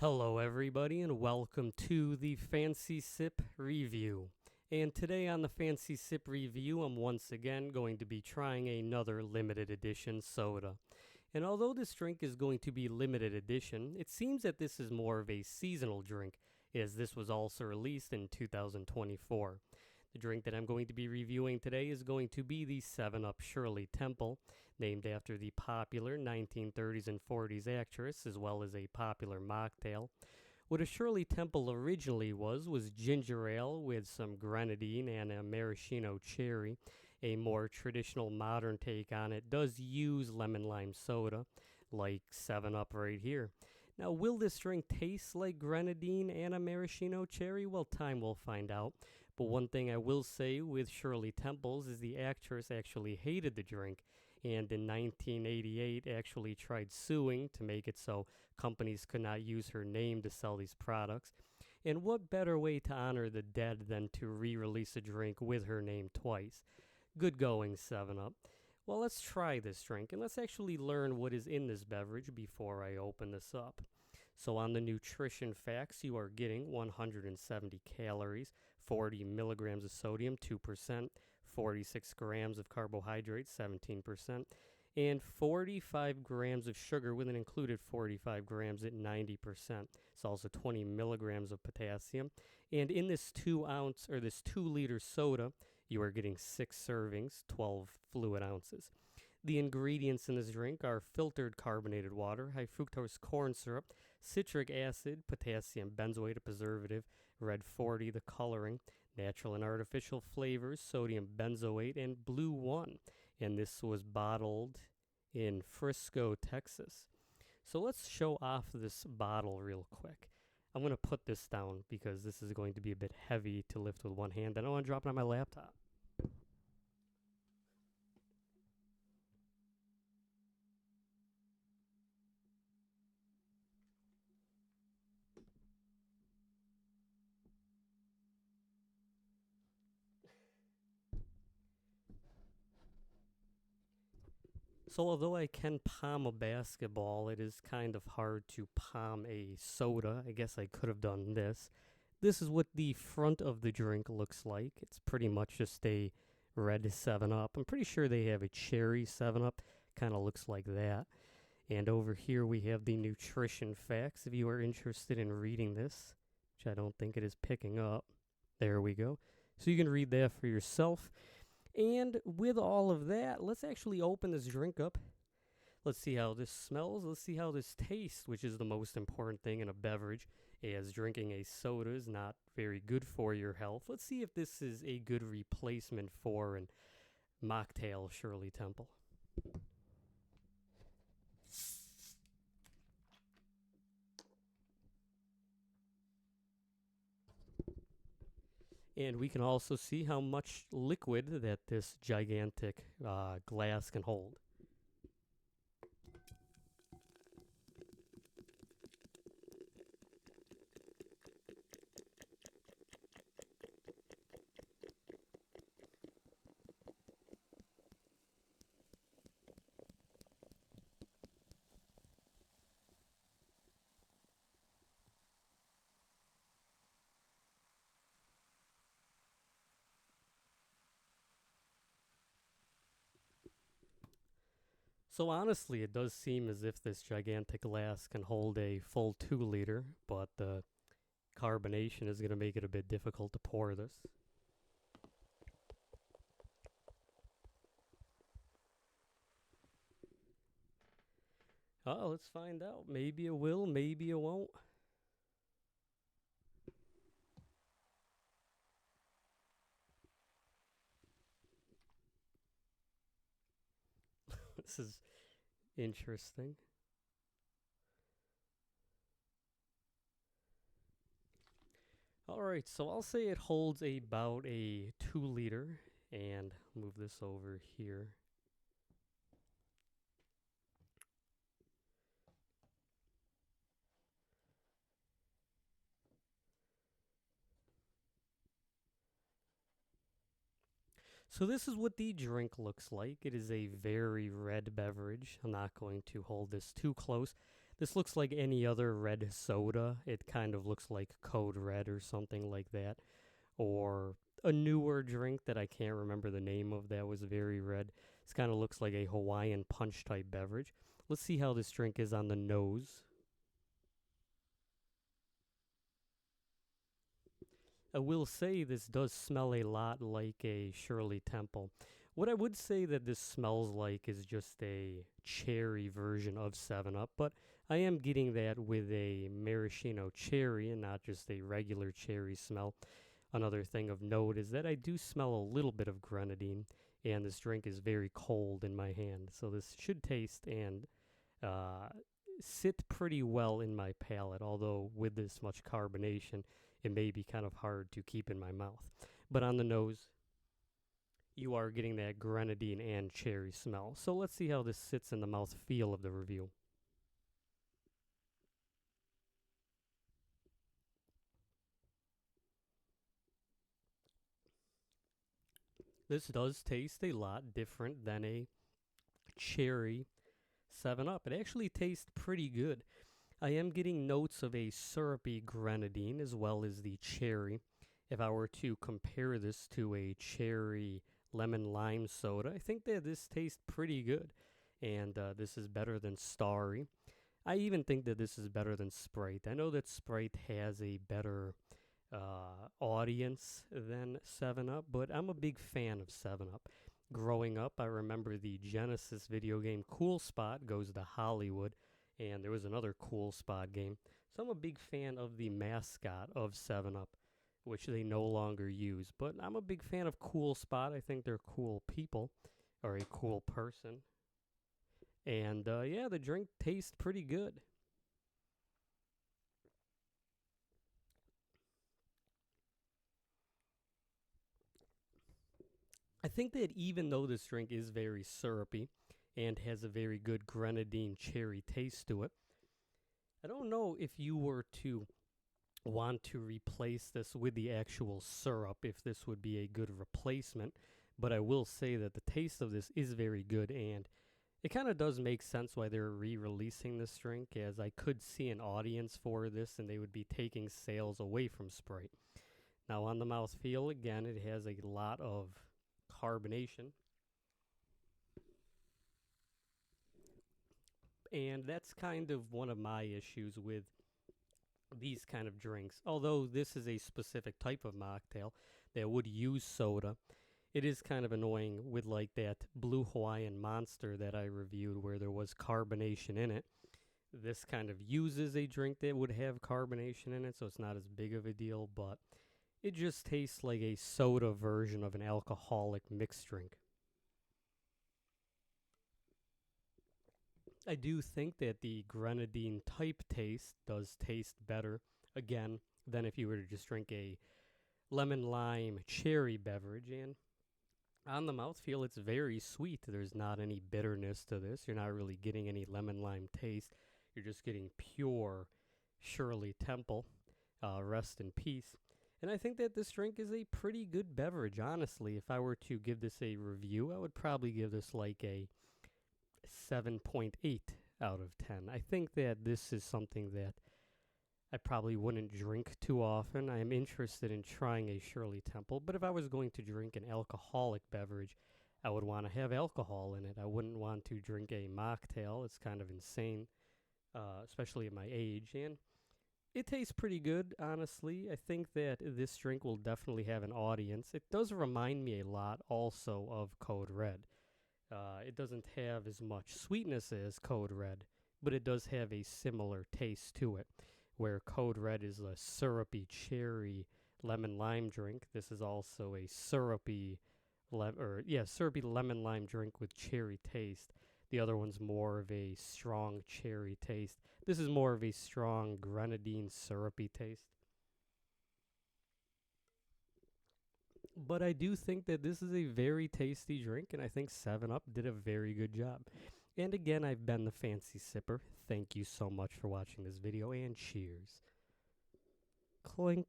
Hello, everybody, and welcome to the Fancy Sip Review. And today on the Fancy Sip Review, I'm once again going to be trying another limited edition soda. And although this drink is going to be limited edition, it seems that this is more of a seasonal drink, as this was also released in 2024. The drink that I'm going to be reviewing today is going to be the 7-Up Shirley Temple, named after the popular 1930s and 40s actress, as well as a popular mocktail. What a Shirley Temple originally was ginger ale with some grenadine and a maraschino cherry. A more traditional modern take on it does use lemon lime soda, like 7-Up right here. Now, will this drink taste like grenadine and a maraschino cherry? Well, time will find out. But one thing I will say with Shirley Temples is the actress actually hated the drink, and in 1988 actually tried suing to make it so companies could not use her name to sell these products. And what better way to honor the dead than to re-release a drink with her name twice? Good going, 7-Up. Well, let's try this drink, and let's actually learn what is in this beverage before I open this up. So on the nutrition facts, you are getting 170 calories, 40 milligrams of sodium, 2%, 46 grams of carbohydrates, 17%, and 45 grams of sugar with an included 45 grams at 90%. It's also 20 milligrams of potassium. And in this 2-liter soda, you are getting 6 servings, 12 fluid ounces. The ingredients in this drink are filtered carbonated water, high fructose corn syrup, citric acid, potassium benzoate, a preservative, red 40, the coloring, natural and artificial flavors, sodium benzoate, and blue 1. And this was bottled in Frisco, Texas. So let's show off this bottle real quick. I'm going to put this down because this is going to be a bit heavy to lift with one hand. I don't want to drop it on my laptop. So although I can palm a basketball, it is kind of hard to palm a soda. I guess I could have done this. This is what the front of the drink looks like. It's pretty much just a red 7-Up. I'm pretty sure they have a cherry 7-Up. Kind of looks like that. And over here we have the nutrition facts if you are interested in reading this, which I don't think it is picking up. There we go. So you can read that for yourself. And with all of that, let's actually open this drink up. Let's see how this smells. Let's see how this tastes, which is the most important thing in a beverage, as drinking a soda is not very good for your health. Let's see if this is a good replacement for an mocktail Shirley Temple. And we can also see how much liquid that this gigantic glass can hold. So honestly, it does seem as if this gigantic glass can hold a full 2-liter, but the carbonation is going to make it a bit difficult to pour this. Let's find out. Maybe it will, maybe it won't. This is interesting. All right, so I'll say it holds about a 2-liter, and move this over here. So this is what the drink looks like. It is a very red beverage. I'm not going to hold this too close. This looks like any other red soda. It kind of looks like Code Red or something like that. Or a newer drink that I can't remember the name of that was very red. This kind of looks like a Hawaiian punch type beverage. Let's see how this drink is on the nose. I will say this does smell a lot like a Shirley Temple. What I would say that this smells like is just a cherry version of 7-Up, but I am getting that with a maraschino cherry and not just a regular cherry smell. Another thing of note is that I do smell a little bit of grenadine, and this drink is very cold in my hand, so this should taste and sit pretty well in my palate, although with this much carbonation, it may be kind of hard to keep in my mouth. But on the nose, you are getting that grenadine and cherry smell. So let's see how this sits in the mouth feel of the review. This does taste a lot different than a cherry 7-Up. It actually tastes pretty good. I am getting notes of a syrupy grenadine as well as the cherry. If I were to compare this to a cherry lemon lime soda, I think that this tastes pretty good. And this is better than Starry. I even think that this is better than Sprite. I know that Sprite has a better audience than 7-Up, but I'm a big fan of 7-Up. Growing up, I remember the Genesis video game Cool Spot goes to Hollywood, and there was another Cool Spot game. So I'm a big fan of the mascot of 7-Up, which they no longer use. But I'm a big fan of Cool Spot. I think they're cool people, or a cool person. And yeah, the drink tastes pretty good. I think that even though this drink is very syrupy and has a very good grenadine cherry taste to it, I don't know if you were to want to replace this with the actual syrup, if this would be a good replacement. But I will say that the taste of this is very good, and it kind of does make sense why they're re-releasing this drink, as I could see an audience for this and they would be taking sales away from Sprite. Now on the mouthfeel, again, it has a lot of carbonation. And that's kind of one of my issues with these kind of drinks. Although this is a specific type of mocktail that would use soda, it is kind of annoying with like that Blue Hawaiian Monster that I reviewed where there was carbonation in it. This kind of uses a drink that would have carbonation in it, so it's not as big of a deal, but it just tastes like a soda version of an alcoholic mixed drink. I do think that the grenadine type taste does taste better, again, than if you were to just drink a lemon lime cherry beverage. And on the mouthfeel, it's very sweet. There's not any bitterness to this. You're not really getting any lemon lime taste. You're just getting pure Shirley Temple. Rest in peace. And I think that this drink is a pretty good beverage, honestly. If I were to give this a review, I would probably give this like a 7.8 out of 10. I think that this is something that I probably wouldn't drink too often. I am interested in trying a Shirley Temple, but if I was going to drink an alcoholic beverage, I would want to have alcohol in it. I wouldn't want to drink a mocktail. It's kind of insane, especially at my age. And it tastes pretty good, honestly. I think that this drink will definitely have an audience. It does remind me a lot also of Code Red. It doesn't have as much sweetness as Code Red, but it does have a similar taste to it, where Code Red is a syrupy cherry lemon lime drink. This is also a syrupy lemon lime drink with cherry taste. The other one's more of a strong cherry taste. This is more of a strong grenadine syrupy taste. But I do think that this is a very tasty drink, and I think 7-Up did a very good job. And again, I've been the Fancy Sipper. Thank you so much for watching this video, and cheers. Clink.